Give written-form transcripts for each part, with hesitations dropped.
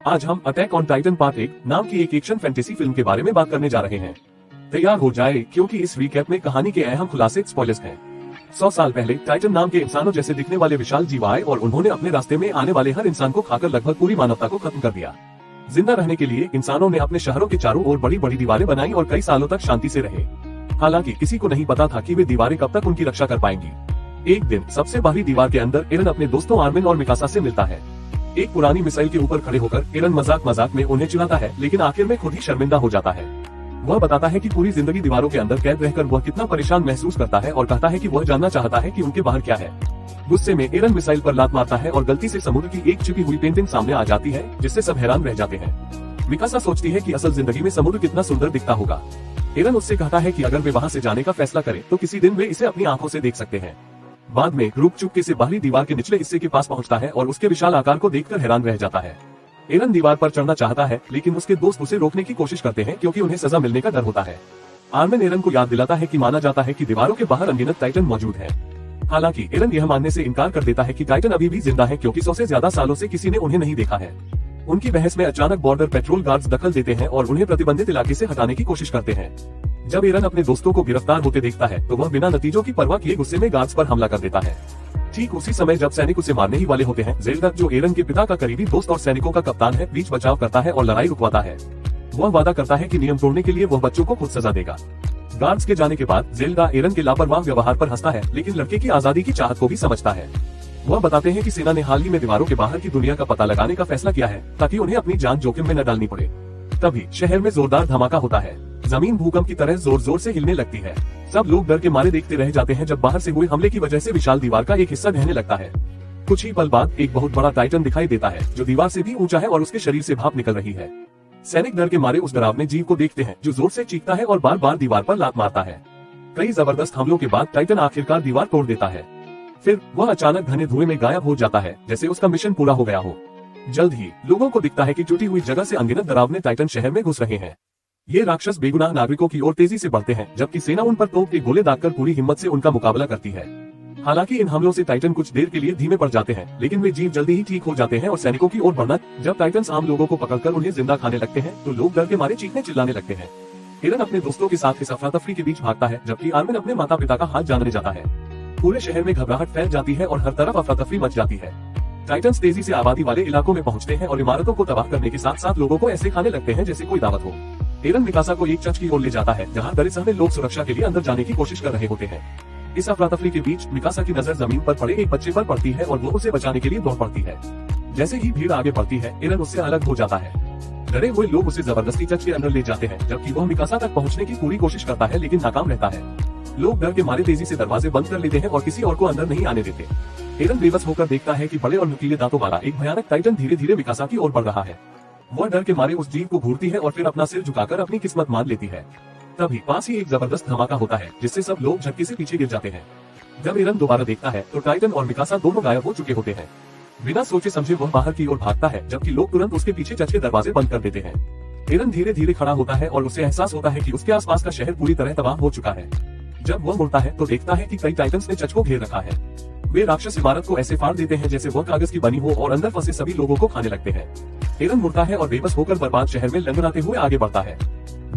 आज हम attack on Titan part 1 नाम की एक एक्शन फैंटेसी फिल्म के बारे में बात करने जा रहे हैं। तैयार हो जाए क्योंकि इस रीकैप में कहानी के अहम खुलासे स्पॉयलर्स हैं। 100 साल पहले टाइटन नाम के इंसानों जैसे दिखने वाले विशाल जीव आए और उन्होंने अपने रास्ते में आने वाले हर इंसान को खाकर लगभग पूरी मानवता को खत्म कर दिया। जिंदा रहने के लिए इंसानों ने अपने शहरों के चारों ओर बड़ी बड़ी दीवारें बनाई और कई सालों तक शांति से रहे। हालांकि किसी को नहीं पता था कि वे दीवारें कब तक उनकी रक्षा कर पाएंगी। एक दिन सबसे बाहरी दीवार के अंदर एरन अपने दोस्तों आर्मिन और मिकासा से मिलता है। एक पुरानी मिसाइल के ऊपर खड़े होकर एरन मजाक में उन्हें चिढ़ाता है, लेकिन आखिर में खुद ही शर्मिंदा हो जाता है। वह बताता है कि पूरी जिंदगी दीवारों के अंदर कैद रहकर वह कितना परेशान महसूस करता है और कहता है कि वह जानना चाहता है कि उनके बाहर क्या है। गुस्से में एरन मिसाइल पर लात मारता है और गलती से समुद्र की एक छिपी हुई पेंटिंग सामने आ जाती है, जिससे सब हैरान रह जाते हैं। मिकासा सोचती है कि असल जिंदगी में समुद्र कितना सुंदर दिखता होगा। एरन उससे कहता है कि अगर वे वहाँ से जाने का फैसला करें तो किसी दिन वे इसे अपनी आंखों से देख सकते हैं। बाद में ग्रुप चुपके से बाहरी दीवार के निचले हिस्से के पास पहुंचता है और उसके विशाल आकार को देखकर हैरान रह जाता है। एरन दीवार पर चढ़ना चाहता है, लेकिन उसके दोस्त उसे रोकने की कोशिश करते हैं क्योंकि उन्हें सजा मिलने का डर होता है। आर्मिन एरन को याद दिलाता है कि माना जाता है कि दीवारों के बाहर अनगिनत टाइटन मौजूद है। हालांकि एरन यह मानने से इनकार कर देता है कि टाइटन अभी भी जिंदा है, क्योंकि 100 से ज्यादा सालों से किसी ने उन्हें नहीं देखा है। उनकी बहस में अचानक बॉर्डर पेट्रोल गार्ड्स दखल देते हैं और उन्हें प्रतिबंधित इलाके से हटाने की कोशिश करते हैं। जब एरन अपने दोस्तों को गिरफ्तार होते देखता है तो वह बिना नतीजों की परवाह किए गुस्से में गार्ड्स पर हमला कर देता है। ठीक उसी समय जब सैनिक उसे मारने ही वाले होते हैं, ज़ेल्डा जो एरन के पिता का करीबी दोस्त और सैनिकों का कप्तान है, बीच बचाव करता है और लड़ाई रुकवाता है। वह वादा करता है कि नियम तोड़ने के लिए वह बच्चों को खुद सजा देगा। गार्ड्स के जाने के बाद ज़ेल्डा एरन के लापरवाह व्यवहार पर हंसता है, लेकिन लड़के की आजादी की चाहत को भी समझता है। वह बताते हैं कि सेना ने हाल ही में दीवारों के बाहर की दुनिया का पता लगाने का फैसला किया है, ताकि उन्हें अपनी जान जोखिम में न डालनी पड़े। तभी शहर में जोरदार धमाका होता है। जमीन भूकंप की तरह जोर जोर से हिलने लगती है। सब लोग डर के मारे देखते रह जाते हैं जब बाहर से हुए हमले की वजह से विशाल दीवार का एक हिस्सा ढहने लगता है। कुछ ही पल बाद एक बहुत बड़ा टाइटन दिखाई देता है, जो दीवार से भी ऊंचा है और उसके शरीर से भाप निकल रही है। सैनिक डर के मारे उस डरावने जीव को देखते हैं, जो जोर से चीखता है और बार बार दीवार पर लात मारता है। कई जबरदस्त हमलों के बाद टाइटन आखिरकार दीवार तोड़ देता है। फिर वह अचानक घने धुएं में गायब हो जाता है, जैसे उसका मिशन पूरा हो गया हो। जल्द ही लोगों को दिखता है कि टूटी हुई जगह से अनगिनत डरावने टाइटन शहर में घुस रहे हैं। ये राक्षस बेगुनाह नागरिकों की ओर तेजी से बढ़ते हैं, जबकि सेना उन पर तोप के गोले दागकर पूरी हिम्मत से उनका मुकाबला करती है। हालांकि इन हमलों से टाइटन कुछ देर के लिए धीमे पड़ जाते हैं, लेकिन वे जीव जल्दी ही ठीक हो जाते हैं और सैनिकों की ओर बढ़ना। जब टाइटन्स आम लोगों को पकड़कर उन्हें जिंदा खाने लगते हैं तो लोग डर के मारे चीखने चिल्लाने लगते हैं। एरन अपने दोस्तों के साथ इस अफरा-तफरी के बीच भागता है, जबकि आर्मिन अपने माता पिता का हाथ जानने जाता है। पूरे शहर में घबराहट फैल जाती है और हर तरफ अफरा-तफरी मच जाती है। टाइटन्स तेजी से आबादी वाले इलाकों में पहुंचते हैं और इमारतों को तबाह करने के साथ साथ लोगों को ऐसे खाने लगते हैं जैसे कोई दावत हो। एरन मिकासा को एक चर्च की ओर ले जाता है, जहां डरे सहमे लोग सुरक्षा के लिए अंदर जाने की कोशिश कर रहे होते हैं। इस अफरा-तफरी के बीच मिकासा की नजर जमीन पर पड़े एक बच्चे पर पड़ती है और वो उसे बचाने के लिए दौड़ पड़ती है। जैसे ही भीड़ आगे बढ़ती है, एरन उससे अलग हो जाता है। डरे हुए लोग उसे जबरदस्ती चर्च के अंदर ले जाते हैं, जबकि वह मिकासा तक पहुंचने की पूरी कोशिश करता है, लेकिन नाकाम रहता है। लोग डर के मारे तेजी से दरवाजे बंद कर लेते हैं और किसी और को अंदर नहीं आने देते। एरन बेबस होकर देखता है कि बड़े और नुकीले दांतों वाला एक भयानक टाइटन धीरे धीरे मिकासा की ओर बढ़ रहा है। वह डर के मारे उस जीव को घूरती है और फिर अपना सिर झुकाकर अपनी किस्मत मान लेती है। तभी पास ही एक जबरदस्त धमाका होता है, जिससे सब लोग झटके से पीछे गिर जाते हैं। जब एरन दोबारा देखता है तो टाइटन और मिकासा दोनों गायब हो चुके होते हैं। बिना सोचे समझे वह बाहर की ओर भागता है, जबकि लोग तुरंत उसके पीछे चर्च के दरवाजे बंद कर देते हैं। एरन धीरे धीरे खड़ा होता है और उसे एहसास होता है कि उसके आसपास का शहर पूरी तरह तबाह हो चुका है। जब वह मुड़ता है तो देखता है कि कई टाइटन्स ने चर्च को घेर रखा है। वे राक्षस इमारत को ऐसे फाड़ देते हैं जैसे वह कागज की बनी हो और अंदर फंसे सभी लोगों को खाने लगते हैं। एरन मुड़ता है और बेबस होकर बर्बाद शहर में लंगड़ाते हुए आगे बढ़ता है।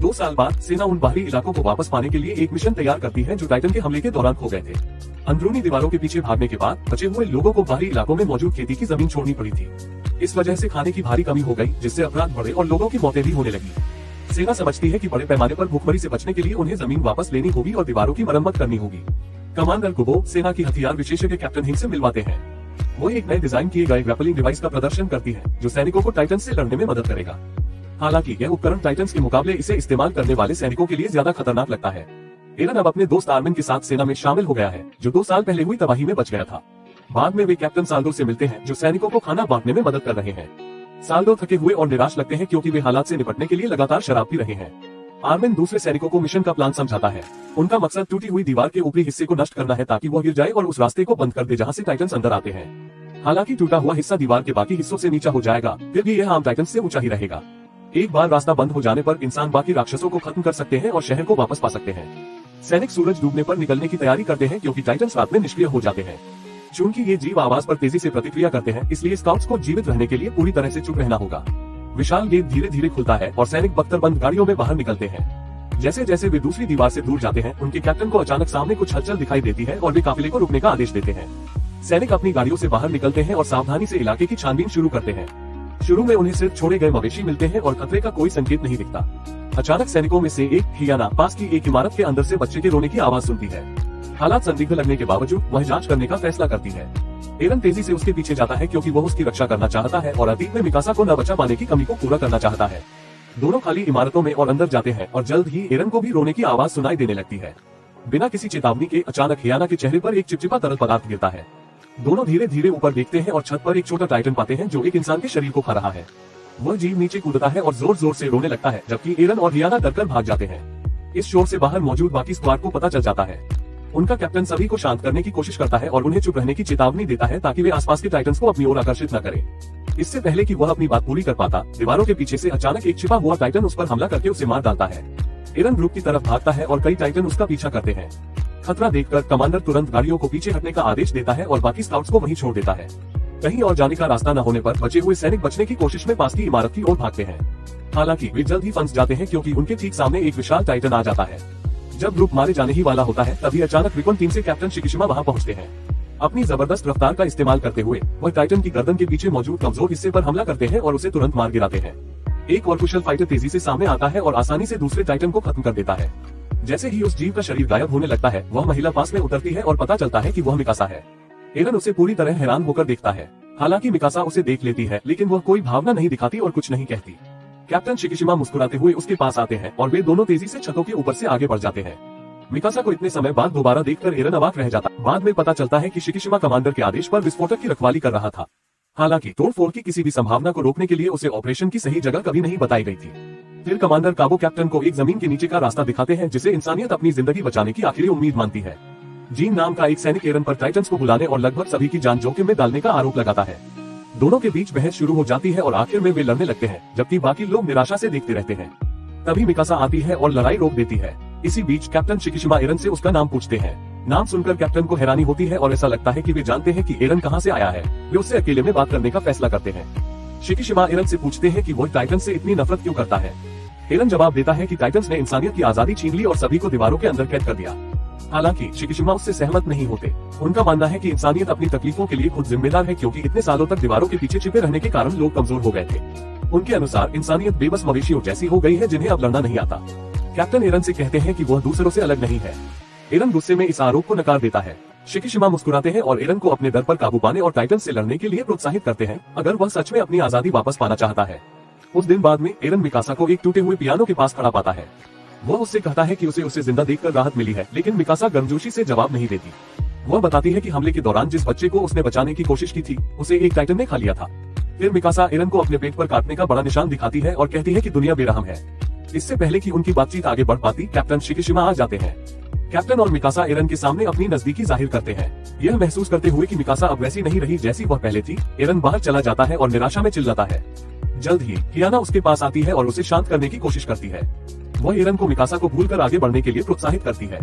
2 साल बाद सेना उन बाहरी इलाकों को वापस पाने के लिए एक मिशन तैयार करती है, जो टाइटन के हमले के दौरान खो गए थे। अंदरूनी दीवारों के पीछे भागने के बाद बचे हुए लोगों को बाहरी इलाकों में मौजूद खेती की जमीन छोड़नी पड़ी थी। इस वजह से खाने की भारी कमी हो गई, जिससे अपराध बढ़े और लोगों की मौतें भी होने लगी। सेना समझती है कि बड़े पैमाने पर भूखमरी से बचने के लिए उन्हें जमीन वापस लेनी होगी और दीवारों की मरम्मत करनी होगी। कमांडर कुबो सेना की हथियार विशेषज्ञ कैप्टन हिंग से मिलवाते हैं। वो एक नए डिजाइन किए गए ग्रैपलिंग डिवाइस का प्रदर्शन करती है, जो सैनिकों को टाइटन से लड़ने में मदद करेगा। हालांकि यह उपकरण टाइटन्स के मुकाबले इसे इस्तेमाल करने वाले सैनिकों के लिए ज्यादा खतरनाक लगता है। एरन अब अपने दोस्त आर्मिन के साथ सेना में शामिल हो गया है, जो 2 साल पहले हुई तबाही में बच गया था। बाद में वे कैप्टन साल्डो से मिलते हैं, जो सैनिकों को खाना बांटने में मदद कर रहे हैं। साल्डो थके हुए और निराश लगते हैं, क्योंकि वे हालात से निपटने के लिए लगातार शराब पी रहे हैं। आर्मिन दूसरे सैनिकों को मिशन का प्लान समझाता है। उनका मकसद टूटी हुई दीवार के ऊपरी हिस्से को नष्ट करना है, ताकि वह गिर जाए और उस रास्ते को बंद कर दे जहां से टाइटन्स अंदर आते हैं। हालांकि टूटा हुआ हिस्सा दीवार के बाकी हिस्सों से नीचा हो जाएगा, फिर भी यह आम टाइटन्स से ऊंचा ही रहेगा। एक बार रास्ता बंद हो जाने पर इंसान बाकी राक्षसों को खत्म कर सकते हैं और शहर को वापस पा सकते हैं। सैनिक सूरज डूबने पर निकलने की तैयारी करते हैं, क्योंकि टाइटन्स रात में निष्क्रिय हो जाते हैं। चूंकि ये जीव आवाज पर तेजी से प्रतिक्रिया करते हैं, इसलिए स्काउट्स को जीवित रहने के लिए पूरी तरह से चुप रहना होगा। विशाल गेट धीरे धीरे खुलता है और सैनिक बख्तरबंद गाड़ियों में बाहर निकलते हैं। जैसे जैसे वे दूसरी दीवार से दूर जाते हैं, उनके कैप्टन को अचानक सामने कुछ हलचल दिखाई देती है और वे काफिले को रुकने का आदेश देते हैं। सैनिक अपनी गाड़ियों से बाहर निकलते हैं और सावधानी से इलाके की छानबीन शुरू करते हैं। शुरू में उन्हें सिर्फ छोड़े गए मवेशी मिलते हैं और खतरे का कोई संकेत नहीं दिखता। अचानक सैनिकों में से एक हियाना पास की एक इमारत के अंदर से बच्चे के रोने की आवाज सुनती है। हालात संदिग्ध लगने के बावजूद वह जांच करने का फैसला करती है। एरन तेजी से उसके पीछे जाता है क्योंकि वह उसकी रक्षा करना चाहता है और अतीत में मिकासा को न बचा पाने की कमी को पूरा करना चाहता है। दोनों खाली इमारतों में और अंदर जाते हैं और जल्द ही एरन को भी रोने की आवाज सुनाई देने लगती है। बिना किसी चेतावनी के अचानक हियाना के चेहरे पर एक चिपचिपा तरल पदार्थ गिरता है। दोनों धीरे धीरे ऊपर देखते हैं और छत पर एक छोटा टाइटन पाते हैं जो एक इंसान के शरीर को खा रहा है। वह जीव नीचे कूदता है और जोर जोर से रोने लगता है, जबकि एरन और हियाना डरकर भाग जाते हैं। इस शोर से बाहर मौजूद बाकी स्क्वाड को पता चल जाता है। उनका कैप्टन सभी को शांत करने की कोशिश करता है और उन्हें चुप रहने की चेतावनी देता है ताकि वे आसपास के टाइटन्स को अपनी ओर आकर्षित न करें। इससे पहले कि वह अपनी बात पूरी कर पाता, दीवारों के पीछे से अचानक एक छिपा हुआ टाइटन उस पर हमला करके उसे मार डालता है। एरन ग्रुप की तरफ भागता है और कई टाइटन उसका पीछा करते हैं। खतरा देखकर कमांडर तुरंत गाड़ियों को पीछे हटने का आदेश देता है और बाकी स्काउट्स को वहीं छोड़ देता है। कहीं और जाने का रास्ता न होने पर बचे हुए सैनिक बचने की कोशिश में पास की इमारत की ओर भागते हैं। हालांकि वे जल्द ही फंस जाते हैं क्योंकि उनके ठीक सामने एक विशाल टाइटन आ जाता है। जब ग्रुप मारे जाने ही वाला होता है, तभी अचानक रिकॉन टीम से कैप्टन शिकिशिमा वहां पहुंचते हैं। अपनी जबरदस्त रफ्तार का इस्तेमाल करते हुए वह टाइटन की गर्दन के पीछे मौजूद कमजोर हिस्से पर हमला करते हैं और उसे तुरंत मार गिराते हैं। एक और कुशल फाइटर तेजी से सामने आता है और आसानी से दूसरे टाइटन को खत्म कर देता है। जैसे ही उस जीव का शरीर गायब होने लगता है, वह महिला पास में उतरती है और पता चलता है कि वह मिकासा है। एरन उसे पूरी तरह हैरान होकर देखता है। हालांकि मिकासा उसे देख लेती है, लेकिन वह कोई भावना नहीं दिखाती और कुछ नहीं कहती। कैप्टन शिकिशिमा मुस्कुराते हुए उसके पास आते हैं और वे दोनों तेजी से छतों के ऊपर से आगे बढ़ जाते हैं। मिकासा को इतने समय बाद दोबारा देखकर एरन अवाक रह जाता। बाद में पता चलता है कि शिकिशिमा कमांडर के आदेश पर विस्फोटक की रखवाली कर रहा था। हालांकि तोड़फोड़ की किसी भी संभावना को रोकने के लिए उसे ऑपरेशन की सही जगह कभी नहीं बताई गई थी। फिर कमांडर काबो कैप्टन को एक जमीन के नीचे का रास्ता दिखाते हैं जिसे इंसानियत अपनी जिंदगी बचाने की आखिरी उम्मीद मानती है। जीन नाम का एक सैनिक एरन पर टाइटन्स को बुलाने और लगभग सभी की जान जोखिम में डालने का आरोप लगाता है। दोनों के बीच बहस शुरू हो जाती है और आखिर में वे लड़ने लगते हैं, जबकि बाकी लोग निराशा से देखते रहते हैं। तभी मिकासा आती है और लड़ाई रोक देती है। इसी बीच कैप्टन शिकिशिमा एरन से उसका नाम पूछते हैं। नाम सुनकर कैप्टन को हैरानी होती है और ऐसा लगता है कि वे जानते हैं कि एरन कहां से आया है। वे उससे अकेले में बात करने का फैसला करते हैं। शिकिशिमा एरन से पूछते हैं कि वह टाइटन से इतनी नफरत क्यों करता है। एरन जवाब देता है कि टाइटन्स ने इंसानियत की आजादी छीन ली और सभी को दीवारों के अंदर कैद कर दिया। हालांकि शिकिशिमा उससे सहमत नहीं होते। उनका मानना है कि इंसानियत अपनी तकलीफों के लिए खुद जिम्मेदार है, क्योंकि इतने सालों तक दीवारों के पीछे छिपे रहने के कारण लोग कमजोर हो गए थे। उनके अनुसार इंसानियत बेबस मवेशियों जैसी हो गई है जिन्हें अब लड़ना नहीं आता। कैप्टन एरन से कहते हैं कि वह दूसरों से अलग नहीं है। एरन गुस्से में इस आरोप को नकार देता है। शिकिशिमा मुस्कुराते हैं और एरन को अपने डर पर काबू पाने और टाइटन से लड़ने के लिए प्रोत्साहित करते हैं, अगर वह सच में अपनी आजादी वापस पाना चाहता है। उस दिन बाद में एरन मिकासा को एक टूटे हुए पियानो के पास खड़ा पाता है। वह उससे कहता है कि उसे जिंदा देखकर राहत मिली है, लेकिन मिकासा गर्मजोशी से जवाब नहीं देती। वह बताती है कि हमले के दौरान जिस बच्चे को उसने बचाने की कोशिश की थी, उसे एक टाइटन ने खा लिया था। फिर मिकासा एरन को अपने पेट पर काटने का बड़ा निशान दिखाती है और कहती है कि दुनिया बेरहम है। इससे पहले कि उनकी बातचीत आगे बढ़ पाती, कैप्टन शिकिशिमा आ जाते हैं। कैप्टन और मिकासा एरन के सामने अपनी नजदीकी जाहिर करते हैं। यह महसूस करते हुए कि मिकासा अब वैसी नहीं रही जैसी वह पहले थी, एरन बाहर चला जाता है और निराशा में चिल्लाता है। जल्द ही हियाना उसके पास आती है और उसे शांत करने की कोशिश करती है। वह एरन को मिकासा को भूलकर आगे बढ़ने के लिए प्रोत्साहित करती है।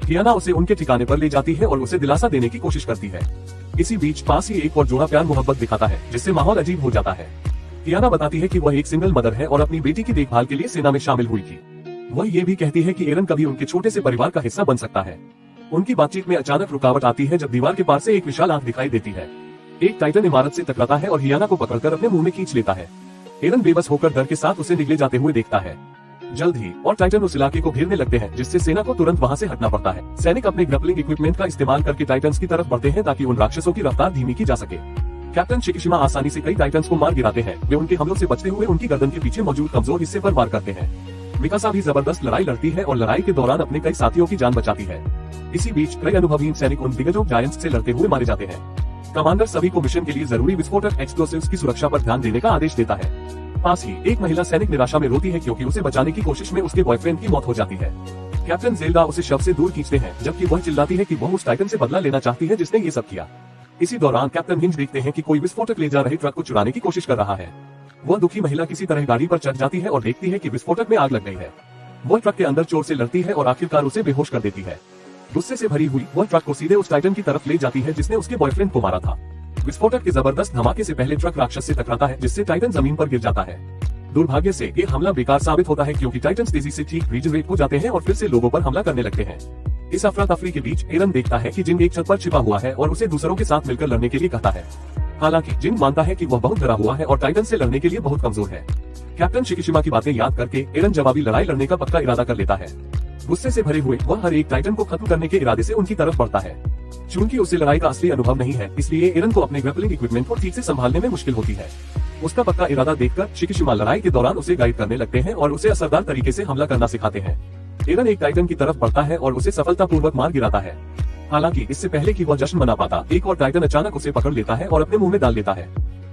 हियाना उसे उनके ठिकाने पर ले जाती है और उसे दिलासा देने की कोशिश करती है। इसी बीच पास ही एक और जोड़ा प्यार मोहब्बत दिखाता है, जिससे माहौल अजीब हो जाता है। हियाना बताती है कि वह एक सिंगल मदर है और अपनी बेटी की देखभाल के लिए सेना में शामिल हुई थी। वह ये भी कहती है कि एरन कभी उनके छोटे से परिवार का हिस्सा बन सकता है। उनकी बातचीत में अचानक रुकावट आती है जब दीवार के पार से एक विशाल आंख दिखाई देती है। एक टाइटन इमारत से टकराता है और हियाना को पकड़कर अपने मुंह में खींच लेता है। एरन बेबस होकर डर के साथ उसे निगले जाते हुए देखता है। जल्द ही और टाइटन उस इलाके को घेरने लगते हैं, जिससे सेना को तुरंत वहां से हटना पड़ता है। सैनिक अपने ग्रैपलिंग इक्विपमेंट का इस्तेमाल करके टाइटन्स की तरफ बढ़ते हैं ताकि उन राक्षसों की रफ्तार धीमी की जा सके। कैप्टन शिकिशिमा आसानी से कई टाइटन्स को मार गिराते हैं। वे उनके हमलों से बचते हुए उनकी गर्दन के पीछे मौजूद कमजोर हिस्से पर वार करते हैं। मिकासा भी जबरदस्त लड़ाई लड़ती है और लड़ाई के दौरान अपने कई साथियों की जान बचाती है। इसी बीच कई अनुभवी सैनिक उन दिग्गजों जायंट्स से लड़ते हुए मारे जाते हैं। कमांडर सभी को मिशन के लिए जरूरी विस्फोटक एक्सप्लोसिव्स की सुरक्षा पर ध्यान देने का आदेश देता है। पास ही एक महिला सैनिक निराशा में रोती है क्योंकि उसे बचाने की कोशिश में उसके बॉयफ्रेंड की मौत हो जाती है। कैप्टन जेल्डा उसे शव से दूर खींचते हैं, जबकि वह चिल्लाती है कि वह उस टाइटन से बदला लेना चाहती है जिसने ये सब किया। इसी दौरान कैप्टन हिंज देखते हैं कि कोई विस्फोटक ले जा रहे ट्रक को चुराने की कोशिश कर रहा है। वह दुखी महिला किसी तरह गाड़ी पर चढ़ जाती है और देखती है कि विस्फोटक में आग लग गई है। वह ट्रक के अंदर चोर से लड़ती है और आखिरकार उसे बेहोश कर देती है। गुस्से से भरी हुई वह ट्रक को सीधे उस टाइटन की तरफ ले जाती है जिसने उसके बॉयफ्रेंड को मारा था। विस्फोटक के जबरदस्त धमाके से पहले ट्रक राक्षस से टकराता है, जिससे टाइटन जमीन पर गिर जाता है। दुर्भाग्य से ये हमला बेकार साबित होता है क्योंकि टाइटन्स तेजी से ठीक रीजनरेट हो जाते हैं और फिर से लोगों पर हमला करने लगते हैं। इस अफरा तफरी के बीच एरन देखता है कि जिन एक छत पर छिपा हुआ है और उसे दूसरों के साथ मिलकर लड़ने के लिए कहता है। हालांकि जिन मानता है कि वह बहुत डरा हुआ है और टाइटन से लड़ने के लिए बहुत कमजोर है। कैप्टन शिकिशिमा की बातें याद करके एरन जवाबी लड़ाई लड़ने का पक्का इरादा कर लेता है। गुस्से से भरे हुए वह हर एक टाइटन को खत्म करने के इरादे से उनकी तरफ बढ़ता है। चूंकि उसे लड़ाई का असली अनुभव नहीं है, इसलिए एरन को अपने ग्रैपलिंग इक्विपमेंट को ठीक से संभालने में मुश्किल होती है। उसका पक्का इरादा देखकर शिकिशिमा लड़ाई के दौरान उसे गाइड करने लगते हैं और उसे असरदार तरीके से हमला करना सिखाते हैं। एरन एक टाइटन की तरफ बढ़ता है और उसे सफलतापूर्वक मार गिराता है। हालांकि इससे पहले कि वह जश्न मना पाता, एक और टाइटन अचानक उसे पकड़ लेता है और अपने मुंह में डाल देता है।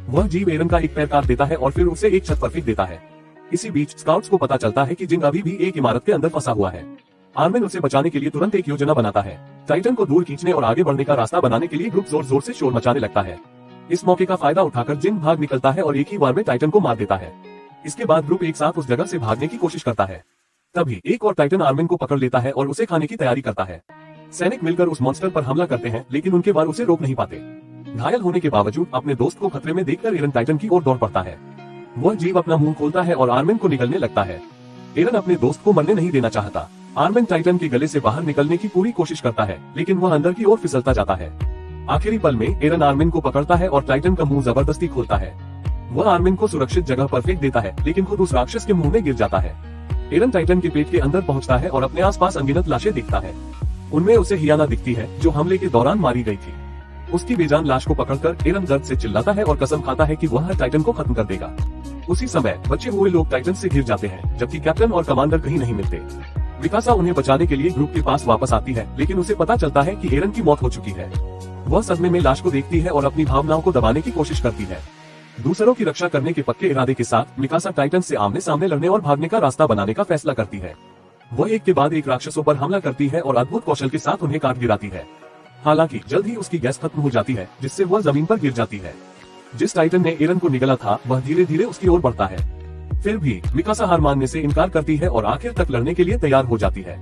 वह जीव एरन का एक पैर काट देता है और फिर उसे एक छत पर फेंक देता है। इसी बीच स्काउट्स को पता चलता है कि जिंग अभी भी एक इमारत के अंदर फंसा हुआ है। आर्मिन उसे बचाने के लिए तुरंत एक योजना बनाता है। टाइटन को दूर खींचने और आगे बढ़ने का रास्ता बनाने के लिए ग्रुप जोर जोर से शोर मचाने लगता है। इस मौके का फायदा उठाकर जिंग भाग निकलता है और एक ही बार में टाइटन को मार देता है। इसके बाद ग्रुप एक साथ उस जगह से भागने की कोशिश करता है। तभी एक और टाइटन आर्मिन को पकड़ लेता है और उसे खाने की तैयारी करता है। सैनिक मिलकर उस मॉन्स्टर पर हमला करते हैं, लेकिन उनके वार उसे रोक नहीं पाते। घायल होने के बावजूद अपने दोस्त को खतरे में देखकर एरन टाइटन की ओर दौड़ पड़ता है। वह जीव अपना मुंह खोलता है और आर्मिन को निगलने लगता है। एरन अपने दोस्त को मरने नहीं देना चाहता। आर्मिन टाइटन के गले से बाहर निकलने की पूरी कोशिश करता है, लेकिन वह अंदर की ओर फिसलता जाता है। आखिरी पल में एरन आर्मिन को पकड़ता है और टाइटन का मुंह जबरदस्ती खोलता है। वह आर्मिन को सुरक्षित जगह पर फेंक देता है, लेकिन खुद उस राक्षस के मुंह में गिर जाता है। एरन टाइटन के पेट के अंदर पहुंचता है और अपने आसपास अनगिनत लाशें देखता है। उनमें उसे हियाना दिखती है, जो हमले के दौरान मारी गई थी। उसकी बेजान लाश को पकड़कर एरन दर्द से चिल्लाता है और कसम खाता है कि वह हर टाइटन को खत्म कर देगा। उसी समय बचे हुए लोग टाइटन से घिर जाते हैं, जबकि कैप्टन और कमांडर कहीं नहीं मिलते। मिकासा उन्हें बचाने के लिए ग्रुप के पास वापस आती है, लेकिन उसे पता चलता है कि एरन की मौत हो चुकी है। वह सदमे में लाश को देखती है और अपनी भावनाओं को दबाने की कोशिश करती है। दूसरों की रक्षा करने के पक्के इरादे के साथ मिकासा टाइटन से आमने सामने लड़ने और भागने का रास्ता बनाने का फैसला करती है। वह एक के बाद एक राक्षसों पर हमला करती है और अद्भुत कौशल के साथ उन्हें काट गिराती है। हालांकि जल्द ही उसकी गैस खत्म हो जाती है, जिससे वह जमीन पर गिर जाती है। जिस टाइटन ने एरन को निगला था, वह धीरे धीरे उसकी ओर बढ़ता है। फिर भी मिकासा हार मानने से इनकार करती है और आखिर तक लड़ने के लिए तैयार हो जाती है।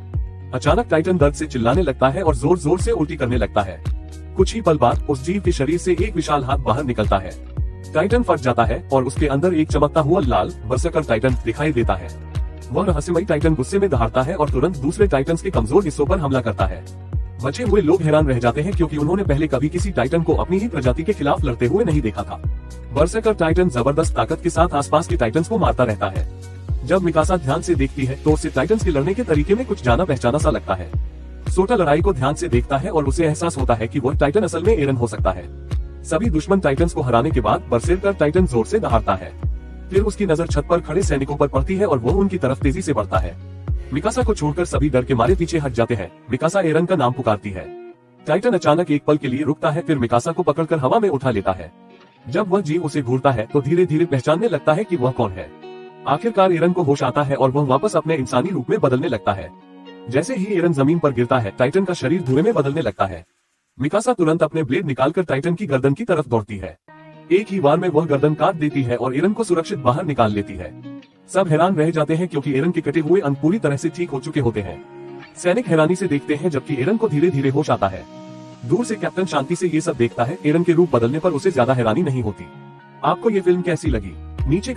अचानक टाइटन दर्द से चिल्लाने लगता है और जोर जोर से उल्टी करने लगता है। कुछ ही पल बाद उस जीव के शरीर से एक विशाल हाथ बाहर निकलता है। टाइटन फट जाता है और उसके अंदर एक चमकता हुआ लाल बरसकर टाइटन दिखाई देता है। वह रहस्यमयी टाइटन गुस्से में दहाड़ता है और तुरंत दूसरे टाइटन्स के कमजोर हिस्सों पर हमला करता है। बचे हुए लोग हैरान रह जाते हैं क्योंकि उन्होंने पहले कभी किसी टाइटन को अपनी ही प्रजाति के खिलाफ लड़ते हुए नहीं देखा था। बरसकर टाइटन जबरदस्त ताकत के साथ आसपास के टाइटन्स को मारता रहता है। जब मिकासा ध्यान से देखती है तो उसे टाइटन्स के लड़ने के तरीके में कुछ जाना पहचाना सा लगता है। सोटा लड़ाई को ध्यान से देखता है और उसे एहसास होता है कि वह टाइटन असल में एरन हो सकता है। सभी दुश्मन टाइटन्स को हराने के बाद बरसेकर टाइटन जोर से दहाड़ता है। फिर उसकी नजर छत पर खड़े सैनिकों पर पड़ती है और वो उनकी तरफ तेजी से बढ़ता है। मिकासा को छोड़कर सभी डर के मारे पीछे हट जाते हैं। मिकासा एरन का नाम पुकारती है। टाइटन अचानक एक पल के लिए रुकता है, फिर मिकासा को पकड़कर हवा में उठा लेता है। जब वह जीव उसे घूरता है तो धीरे धीरे पहचानने लगता है कि वह कौन है। आखिरकार एरन को होश आता है और वह वापस अपने इंसानी रूप में बदलने लगता है। जैसे ही एरन जमीन पर गिरता है, टाइटन का शरीर धुएं में बदलने लगता है। मिकासा तुरंत अपने ब्लेड निकालकर टाइटन की गर्दन की तरफ दौड़ती है। एक ही बार में वह गर्दन काट देती है और एरन को सुरक्षित बाहर निकाल लेती है। सब हैरान रह जाते हैं क्योंकि एरन के कटे हुए अंग पूरी तरह से ठीक हो चुके होते हैं। सैनिक हैरानी से देखते हैं जबकि एरन को धीरे धीरे होश आता है। दूर से कैप्टन शांति से ये सब देखता है। एरन के रूप बदलने पर उसे ज्यादा हैरानी नहीं होती। आपको ये फिल्म कैसी लगी? नीचे